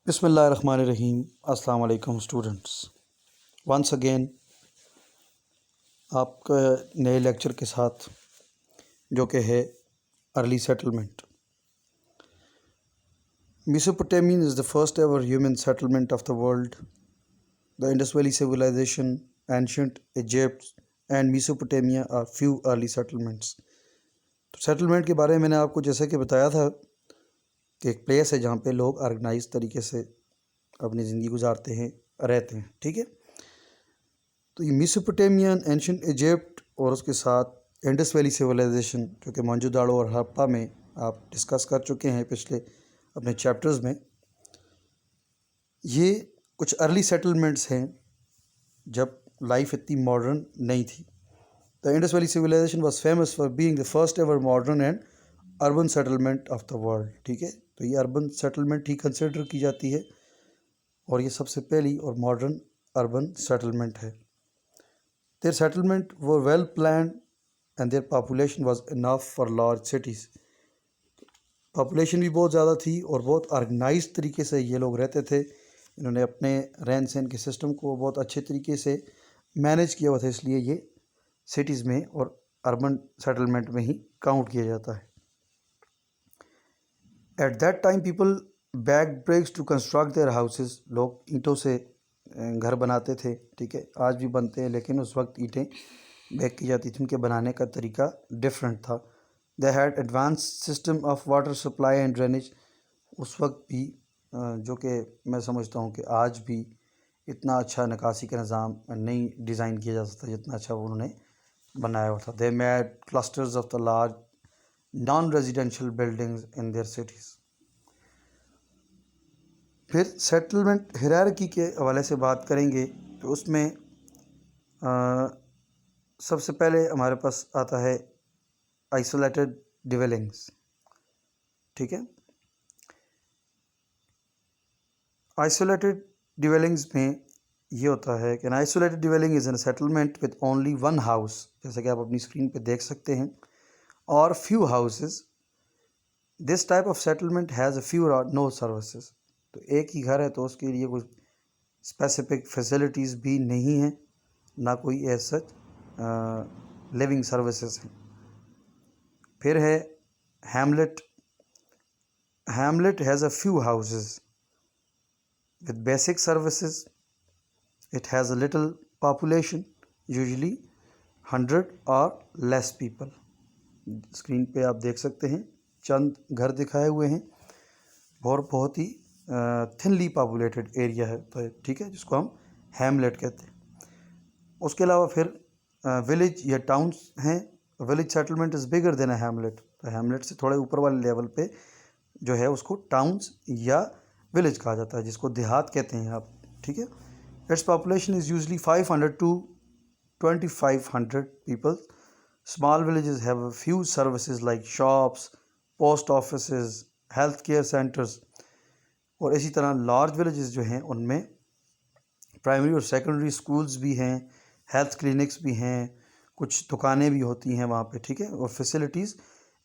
بسم اللہ الرحمن الرحیم۔ السلام علیکم اسٹوڈنٹس، ونس اگین آپ کا نئے لیکچر کے ساتھ جو کہ ہے early settlement. Mesopotamian is the first ever human settlement of the world. The Indus valley civilisation, ancient Egypt and Mesopotamia are few early settlements. تو سیٹلمنٹ کے بارے میں نے آپ کو جیسے کہ بتایا تھا کہ ایک پلیس ہے جہاں پہ لوگ آرگنائز طریقے سے اپنی زندگی گزارتے ہیں، رہتے ہیں، ٹھیک ہے۔ تو یہ میسوپوٹیمین، اینشنٹ ایجپٹ اور اس کے ساتھ انڈس ویلی سویلائزیشن جو کہ موہنجو داڑو اور ہڑپا میں آپ ڈسکس کر چکے ہیں پچھلے اپنے چیپٹرز میں، یہ کچھ ارلی سیٹلمنٹس ہیں جب لائف اتنی ماڈرن نہیں تھی۔ The Indus valley civilisation was famous for being the first ever modern and urban settlement of the world, ٹھیک ہے۔ تو یہ اربن سیٹلمنٹ ہی کنسیڈر کی جاتی ہے اور یہ سب سے پہلی اور ماڈرن اربن سیٹلمنٹ ہے۔ Their settlement were well planned and their population was enough for large cities. Population بھی بہت زیادہ تھی اور بہت آرگنائز طریقے سے یہ لوگ رہتے تھے۔ انہوں نے اپنے رہن سہن کے سسٹم کو بہت اچھے طریقے سے مینیج کیا ہوا تھا، اس لیے یہ سٹیز میں اور اربن سیٹلمنٹ میں ہی کاؤنٹ کیا جاتا ہے۔ At that time people bake bricks to construct their houses, لوگ اینٹوں سے گھر بناتے تھے، ٹھیک ہے، آج بھی بنتے ہیں لیکن اس وقت اینٹیں بیگ کی جاتی تھیں، ان کے بنانے کا طریقہ ڈفرینٹ تھا۔ They had advance system of water supply and drainage, اس وقت بھی جو کہ میں سمجھتا ہوں کہ آج بھی اتنا اچھا نکاسی کا نظام نہیں ڈیزائن کیا جا سکتا جتنا اچھا انہوں نے بنایا ہوا تھا۔ They made clusters of the large non residential buildings in their cities. پھر سیٹلمنٹ ہیرارکی کے حوالے سے بات کریں گے تو اس میں سب سے پہلے ہمارے پاس آتا ہے آئسولیٹڈ ڈویلنگز، ٹھیک ہے۔ آئسولیٹڈ ڈویلنگز میں یہ ہوتا ہے کہ isolated dwelling is an settlement with only one house, جیسا کہ آپ اپنی اسکرین پہ دیکھ سکتے ہیں، اور few houses. This type of settlement has a few اور نو سروسز۔ تو ایک ہی گھر ہے تو اس کے لیے کوئی اسپیسیفک فیسلٹیز بھی نہیں ہیں، نہ کوئی ایز سچ لیونگ سروسز ہیں۔ پھر ہے Hamlet. Hamlet has a few houses with basic services. It has a little population, usually 100 or less people. Screen پہ آپ دیکھ سکتے ہیں چند گھر دکھائے ہوئے ہیں، اور بہت ہی تھنلی پاپولیٹڈ ایریا ہے، تو ٹھیک ہے، جس کو ہم ہیملیٹ کہتے ہیں۔ اس کے علاوہ پھر ولیج یا ٹاؤنس ہیں۔ ولیج سیٹلمنٹ از بگر دین اے ہیملیٹ، تو ہیملیٹ سے تھوڑے اوپر والے لیول پہ جو ہے اس کو ٹاؤنس یا ولیج کہا جاتا ہے، جس کو دیہات کہتے ہیں آپ، ٹھیک ہے۔ Its population is usually 500 to 2500 people. Small villages have a few services like shops, post offices, health care centres, اور اسی طرح لارج ولیجز جو ہیں ان میں پرائمری اور سیکنڈری اسکولز بھی ہیں، ہیلتھ کلینکس بھی ہیں، کچھ دکانیں بھی ہوتی ہیں وہاں پہ، ٹھیک ہے، اور facilities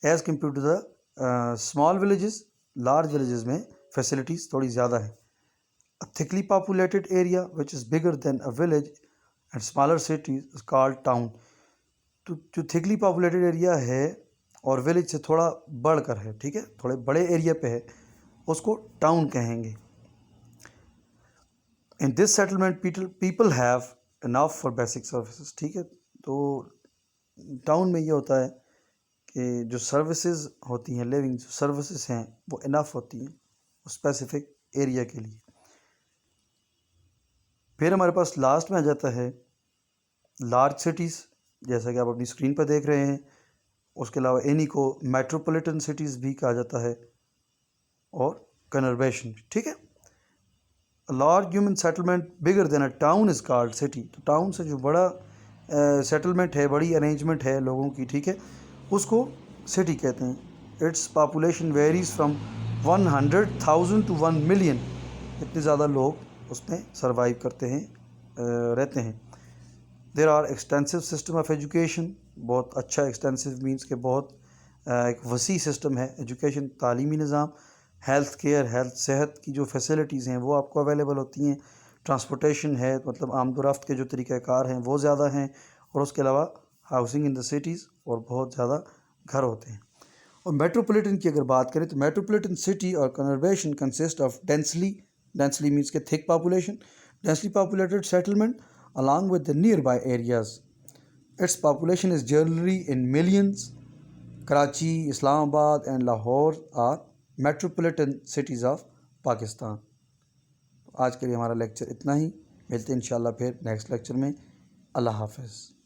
as compare to the small villages. Large villages میں فیسلٹیز تھوڑی زیادہ ہیں۔ تھکلی پاپولیٹڈ ایریا وچ is bigger than a village and smaller cities is called town. تو جو تھکلی پاپولیٹڈ ایریا ہے اور ولیج سے تھوڑا بڑھ کر ہے، ٹھیک ہے، تھوڑے بڑے ایریا پہ ہے، اس کو ٹاؤن کہیں گے۔ In this settlement people have enough for basic services, ٹھیک ہے۔ تو ٹاؤن میں یہ ہوتا ہے کہ جو سروسز ہوتی ہیں، لیونگ جو سروسز ہیں وہ انف ہوتی ہیں اسپیسیفک ایریا کے لیے۔ پھر ہمارے پاس لاسٹ میں آ جاتا ہے لارج سٹیز، جیسا کہ آپ اپنی اسکرین پہ دیکھ رہے ہیں۔ اس کے علاوہ انہی کو میٹروپولیٹن سٹیز بھی کہا جاتا ہے، اور کنربیشن، ٹھیک ہے۔ Large human settlement bigger than a town is called city. تو ٹاؤن سے جو بڑا سیٹلمنٹ ہے، بڑی ارینجمنٹ ہے لوگوں کی، ٹھیک ہے، اس کو سٹی کہتے ہیں۔ Its population varies from 100,000 to 1 million۔ اتنے زیادہ لوگ اس میں سروائیو کرتے ہیں، رہتے ہیں۔ There are extensive system of education. بہت اچھا ایکسٹینسو مینس کہ بہت ایک وسیع سسٹم ہے ایجوکیشن، تعلیمی نظام۔ ہیلتھ کیئر، صحت کی جو فیسلٹیز ہیں وہ آپ کو اویلیبل ہوتی ہیں، ٹرانسپورٹیشن ہے، مطلب آمد و رفت کے جو طریقہ کار ہیں وہ زیادہ ہیں، اور اس کے علاوہ ہاؤسنگ ان دا سٹیز اور بہت زیادہ گھر ہوتے ہیں۔ اور میٹروپولیٹن کی اگر بات کریں تو میٹروپولیٹن سٹی اور کنربیشن کنسسٹ آف ڈینسلی مینس کے تھک population, densely populated settlement along with the nearby areas. Its population is generally in millions. Karachi, Islamabad and Lahore are metropolitan cities of Pakistan. آج کے لیے ہمارا لیکچر اتنا ہی، ملتے ہیں انشاءاللہ پھر نیکسٹ لیکچر میں۔ اللہ حافظ۔